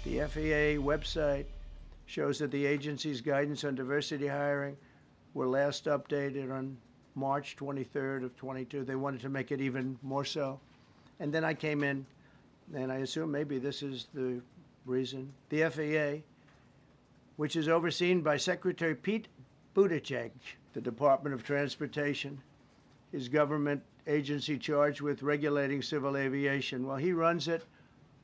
The FAA website shows that the agency's guidance on diversity hiring were last updated on March 23rd of 22. They wanted to make it even more so. And then I came in, and I assume maybe this is the reason. The FAA, which is overseen by Secretary Pete Buttigieg, the Department of Transportation, his government agency charged with regulating civil aviation. Well, he runs it,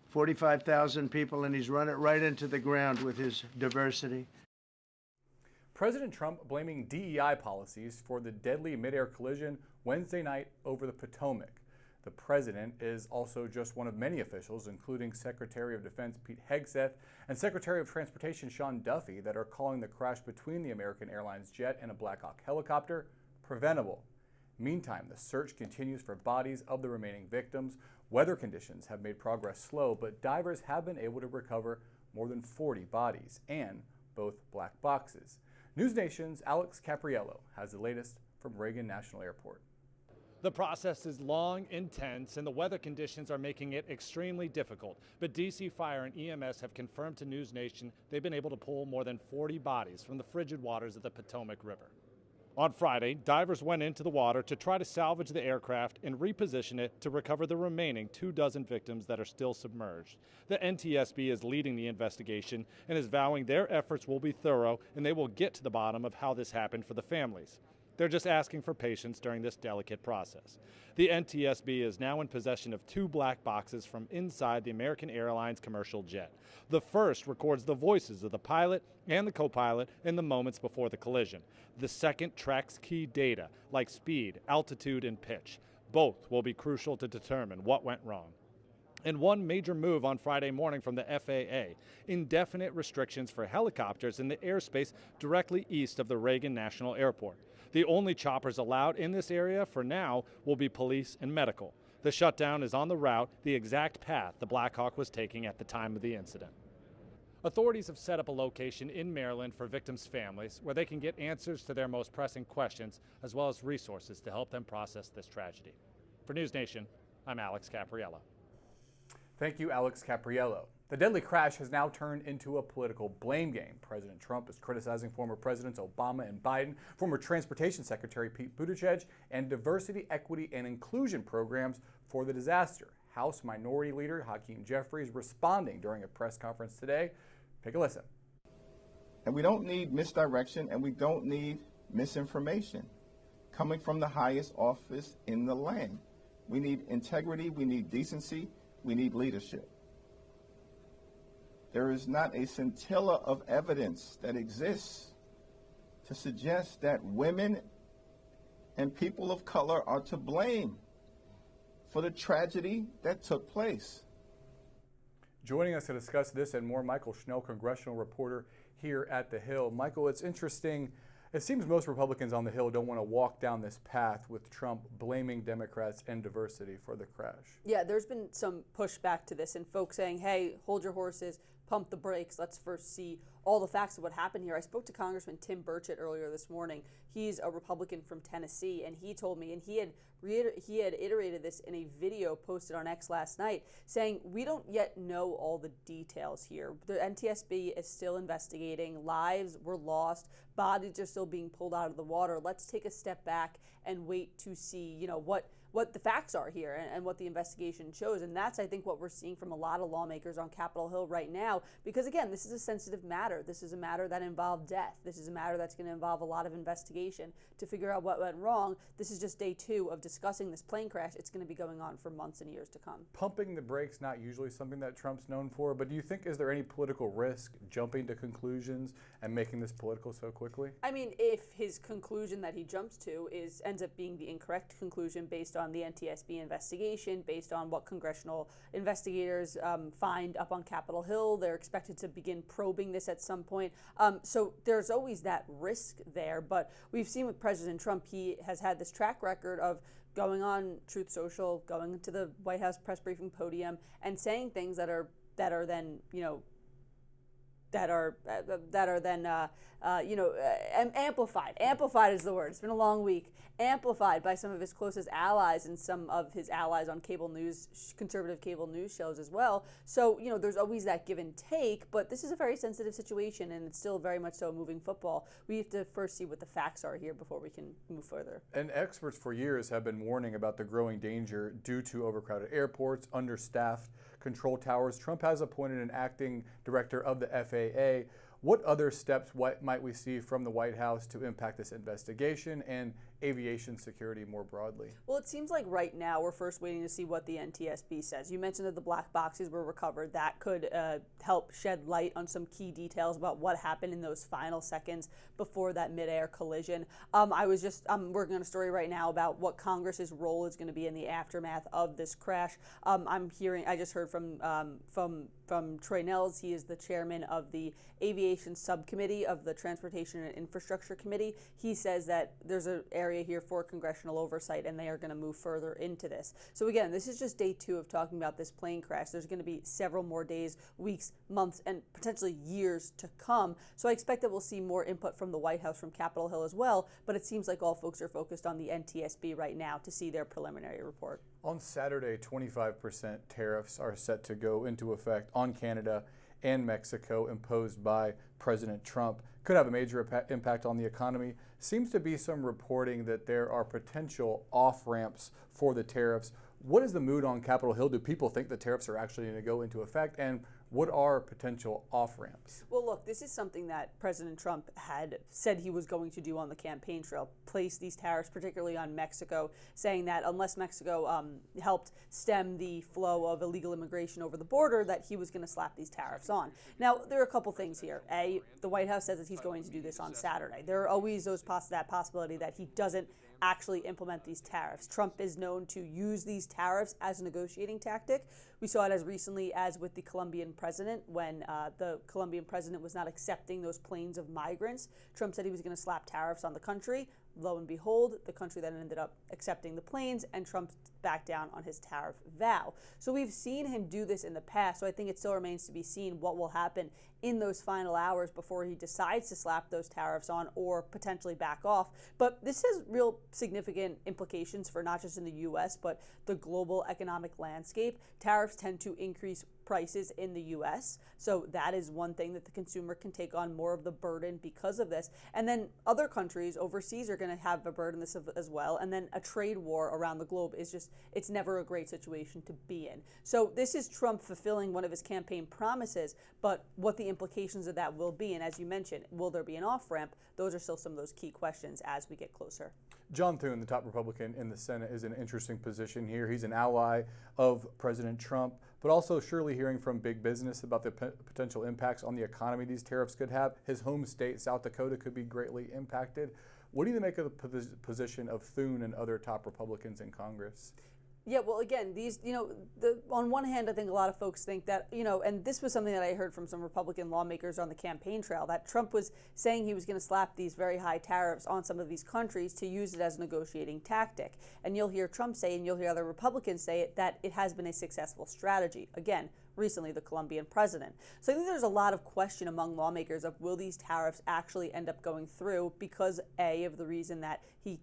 45,000 people, and he's run it right into the ground with his diversity. President Trump blaming DEI policies for the deadly midair collision Wednesday night over the Potomac. The president is also just one of many officials, including Secretary of Defense Pete Hegseth and Secretary of Transportation Sean Duffy, that are calling the crash between the American Airlines jet and a Black Hawk helicopter preventable. Meantime, the search continues for bodies of the remaining victims. Weather conditions have made progress slow, but divers have been able to recover more than 40 bodies and both black boxes. Newsnation's Alex Capriello has the latest from Reagan National Airport. The process is long, intense, and the weather conditions are making it extremely difficult. But DC Fire and EMS have confirmed to Newsnation they've been able to pull more than 40 bodies from the frigid waters of the Potomac River. On Friday, divers went into the water to try to salvage the aircraft and reposition it to recover the remaining 24 victims that are still submerged. The NTSB is leading the investigation and is vowing their efforts will be thorough and they will get to the bottom of how this happened for the families. They're just asking for patience during this delicate process. The NTSB is now in possession of 2 black boxes from inside the American Airlines commercial jet. The first records the voices of the pilot and the co-pilot in the moments before the collision. The second tracks key data like speed, altitude, and pitch. Both will be crucial to determine what went wrong. And one major move on Friday morning from the FAA, indefinite restrictions for helicopters in the airspace directly east of the Reagan National Airport. The only choppers allowed in this area for now will be police and medical. The shutdown is on the route, the exact path the Black Hawk was taking at the time of the incident. Authorities have set up a location in Maryland for victims' families where they can get answers to their most pressing questions as well as resources to help them process this tragedy. For Newsnation, I'm Alex Capriello. Thank you, Alex Capriello. The deadly crash has now turned into a political blame game. President Trump is criticizing former Presidents Obama and Biden, former Transportation Secretary Pete Buttigieg, and diversity, equity, and inclusion programs for the disaster. House Minority Leader Hakeem Jeffries responding during a press conference today. Take a listen. And we don't need misdirection and we don't need misinformation coming from the highest office in the land. We need integrity, we need decency, we need leadership. There is not a scintilla of evidence that exists to suggest that women and people of color are to blame for the tragedy that took place. Joining us to discuss this and more, Mychael Schnell, Congressional reporter here at The Hill. Mychael, it's interesting. It seems most Republicans on the Hill don't want to walk down this path with Trump blaming Democrats and diversity for the crash. Yeah, there's been some pushback to this and folks saying, hey, hold your horses, pump the brakes. Let's first see all the facts of what happened here. I spoke to Congressman Tim Burchett earlier this morning. He's a Republican from Tennessee, and he told me, and he had iterated this in a video posted on X last night, saying we don't yet know all the details here. The NTSB is still investigating. Lives were lost. Bodies are still being pulled out of the water. Let's take a step back and wait to see, what the facts are here and what the investigation shows. And that's, I think, what we're seeing from a lot of lawmakers on Capitol Hill right now. Because, again, this is a sensitive matter. This is a matter that involved death. This is a matter that's going to involve a lot of investigation to figure out what went wrong. This is just day 2 of discussing this plane crash. It's going to be going on for months and years to come. Pumping the brakes, not usually something that Trump's known for, but do you think, is there any political risk jumping to conclusions and making this political so quickly? I mean, if his conclusion that he jumps to ends up being the incorrect conclusion based on the NTSB investigation, based on what congressional investigators find up on Capitol Hill, they're expected to begin probing this at some point. So there's always that risk there. But we've seen with President Trump, he has had this track record of going on Truth Social, going to the White House press briefing podium, and saying things that are then, that are then amplified. Amplified is the word. It's been a long week. Amplified by some of his closest allies and some of his allies on cable news, conservative cable news shows as well. So, there's always that give and take, but this is a very sensitive situation, and it's still very much so a moving football. We have to first see what the facts are here before we can move further. And experts for years have been warning about the growing danger due to overcrowded airports, understaffed control towers. Trump has appointed an acting director of the FAA. What other steps might we see from the White House to impact this investigation and aviation security more broadly? Well, it seems like right now we're first waiting to see what the NTSB says. You mentioned that the black boxes were recovered. That could help shed light on some key details about what happened in those final seconds before that midair collision. I'm working on a story right now about what Congress's role is going to be in the aftermath of this crash. I just heard from Troy Nels. He is the chairman of the Aviation Subcommittee of the Transportation and Infrastructure Committee. He says that there's an area here for congressional oversight, and they are going to move further into this. So again, this is just day 2 of talking about this plane crash. There's going to be several more days, weeks, months, and potentially years to come. So I expect that we'll see more input from the White House, from Capitol Hill as well, but it seems like all folks are focused on the NTSB right now to see their preliminary report. On Saturday, 25% tariffs are set to go into effect on Canada and Mexico, imposed by President Trump. Could have a major impact on the economy. Seems to be some reporting that there are potential off-ramps for the tariffs. What is the mood on Capitol Hill? Do people think the tariffs are actually going to go into effect? And what are potential off-ramps? Well, look, this is something that President Trump had said he was going to do on the campaign trail, place these tariffs, particularly on Mexico, saying that unless Mexico helped stem the flow of illegal immigration over the border, that he was going to slap these tariffs on. Now, there are a couple things here. A, the White House says that he's going to do this on Saturday. There are always that possibility that he doesn't actually implement these tariffs. Trump is known to use these tariffs as a negotiating tactic. We saw it as recently as with the Colombian president, when the Colombian president was not accepting those planes of migrants. Trump said he was going to slap tariffs on the country. Lo and behold, the country then ended up accepting the planes, and Trump backed down on his tariff vow. So we've seen him do this in the past, so I think it still remains to be seen what will happen in those final hours before he decides to slap those tariffs on or potentially back off. But this has real significant implications for not just in the U.S., but the global economic landscape. Tariffs tend to increase prices in the U.S., so that is one thing that the consumer can take on more of the burden because of this. And then other countries overseas are going to have a burden this as well. And then a trade war around the globe is just, it's never a great situation to be in. So this is Trump fulfilling one of his campaign promises, but what the implications of that will be, and as you mentioned, will there be an off-ramp? Those are still some of those key questions as we get closer. John Thune, the top Republican in the Senate, is in an interesting position here. He's an ally of President Trump, but also surely hearing from big business about the potential impacts on the economy these tariffs could have. His home state, South Dakota, could be greatly impacted. What do you make of the position of Thune and other top Republicans in Congress? Yeah, well, again, these, on one hand, I think a lot of folks think that, and this was something that I heard from some Republican lawmakers on the campaign trail, that Trump was saying he was going to slap these very high tariffs on some of these countries to use it as a negotiating tactic. And you'll hear Trump say, and you'll hear other Republicans say it, that it has been a successful strategy. Again, recently the Colombian president. So I think there's a lot of question among lawmakers of will these tariffs actually end up going through because, A, of the reason that he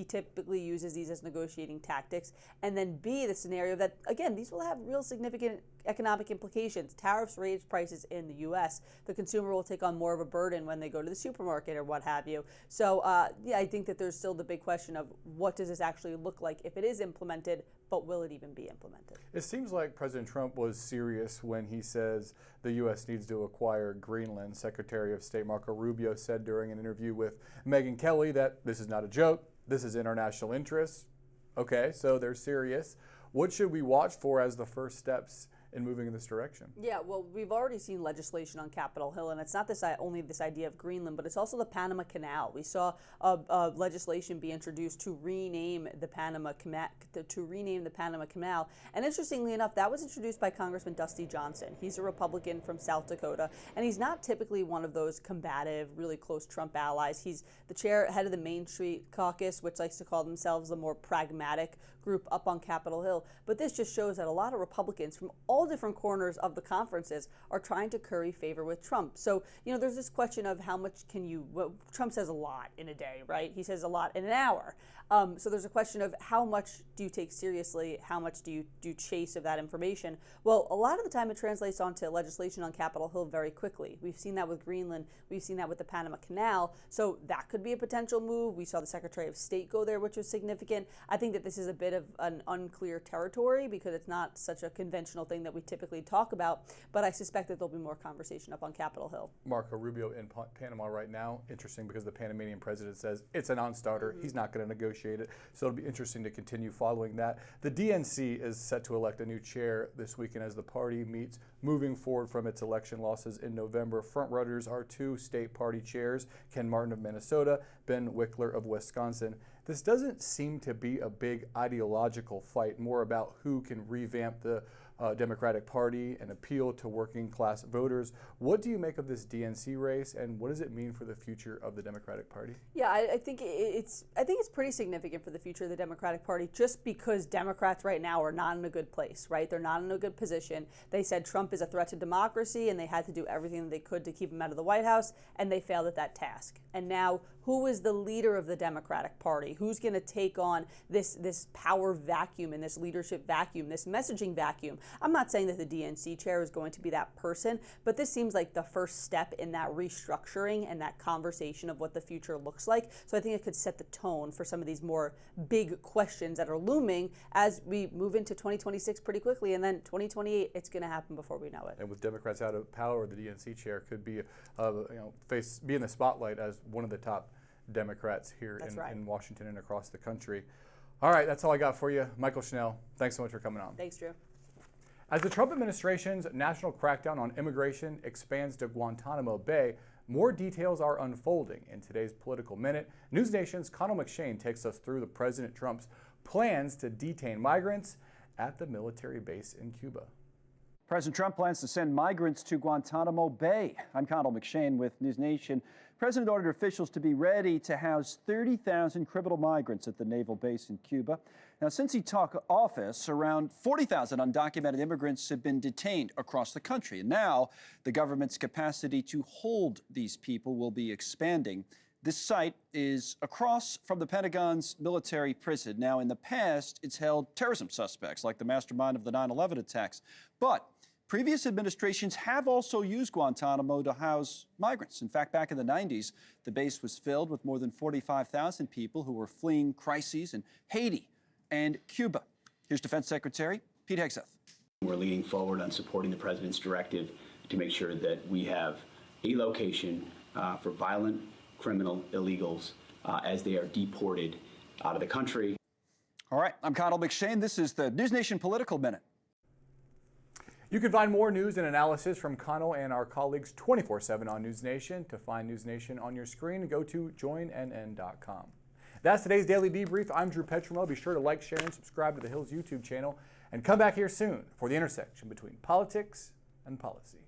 typically uses these as negotiating tactics, and then B, the scenario that, again, these will have real significant economic implications. Tariffs raise prices in the U.S. The consumer will take on more of a burden when they go to the supermarket or what have you. So, I think that there's still the big question of what does this actually look like if it is implemented, but will it even be implemented? It seems like President Trump was serious when he says the U.S. needs to acquire Greenland. Secretary of State Marco Rubio said during an interview with Megyn Kelly that this is not a joke. This is international interest. Okay, so they're serious. What should we watch for as the first steps in moving in this direction? Yeah, well, we've already seen legislation on Capitol Hill, and it's not only this idea of Greenland, but it's also the Panama Canal. We saw legislation be introduced to rename the Panama Canal. And interestingly enough, that was introduced by Congressman Dusty Johnson. He's a Republican from South Dakota, and he's not typically one of those combative, really close Trump allies. He's the head of the Main Street Caucus, which likes to call themselves the more pragmatic group up on Capitol Hill. But this just shows that a lot of Republicans from all all different corners of the conferences are trying to curry favor with Trump. So, there's this question of how much Trump says a lot in a day, right? He says a lot in an hour. So there's a question of how much do you take seriously? How much do you chase of that information? Well, a lot of the time it translates onto legislation on Capitol Hill very quickly. We've seen that with Greenland. We've seen that with the Panama Canal. So that could be a potential move. We saw the Secretary of State go there, which was significant. I think that this is a bit of an unclear territory because it's not such a conventional thing that we typically talk about. But I suspect that there'll be more conversation up on Capitol Hill. Marco Rubio in Panama right now. Interesting because the Panamanian president says it's a non-starter. He's not going to negotiate it. So it'll be interesting to continue following that. The DNC is set to elect a new chair this weekend as the party meets moving forward from its election losses in November. Frontrunners are two state party chairs, Ken Martin of Minnesota, Ben Wickler of Wisconsin. This doesn't seem to be a big ideological fight, more about who can revamp the Democratic Party and appeal to working class voters. What do you make of this DNC race, and what does it mean for the future of the Democratic Party? Yeah, I think it's pretty significant for the future of the Democratic Party, just because Democrats right now are not in a good place, right? They're not in a good position. They said Trump is a threat to democracy, and they had to do everything that they could to keep him out of the White House, and they failed at that task. And now, who is the leader of the Democratic Party? Who's going to take on this power vacuum and this leadership vacuum, this messaging vacuum? I'm not saying that the DNC chair is going to be that person, but this seems like the first step in that restructuring and that conversation of what the future looks like. So I think it could set the tone for some of these more big questions that are looming as we move into 2026 pretty quickly, and then 2028, it's going to happen before we know it. And with Democrats out of power, the DNC chair could be, be in the spotlight as one of the top Democrats here in Washington and across the country. All right, that's all I got for you. Mychael Schnell, thanks so much for coming on. Thanks, Drew. As the Trump administration's national crackdown on immigration expands to Guantanamo Bay, more details are unfolding. In today's Political Minute, Newsnation's Connell McShane takes us through the President Trump's plans to detain migrants at the military base in Cuba. President Trump plans to send migrants to Guantanamo Bay. I'm Connell McShane with NewsNation. President ordered officials to be ready to house 30,000 criminal migrants at the naval base in Cuba. Now, since he took office, around 40,000 undocumented immigrants have been detained across the country. And now the government's capacity to hold these people will be expanding. This site is across from the Pentagon's military prison. Now, in the past, it's held terrorism suspects like the mastermind of the 9/11 attacks. But previous administrations have also used Guantanamo to house migrants. In fact, back in the 90s, the base was filled with more than 45,000 people who were fleeing crises in Haiti and Cuba. Here's Defense Secretary Pete Hegseth. We're leaning forward on supporting the president's directive to make sure that we have a location for violent criminal illegals as they are deported out of the country. All right, I'm Connell McShane. This is the NewsNation Political Minute. You can find more news and analysis from Connell and our colleagues 24/7 on NewsNation. To find NewsNation on your screen, go to joinnn.com. That's today's Daily Debrief. I'm Drew Petrimoulx. Be sure to like, share, and subscribe to the Hill's YouTube channel. And come back here soon for the intersection between politics and policy.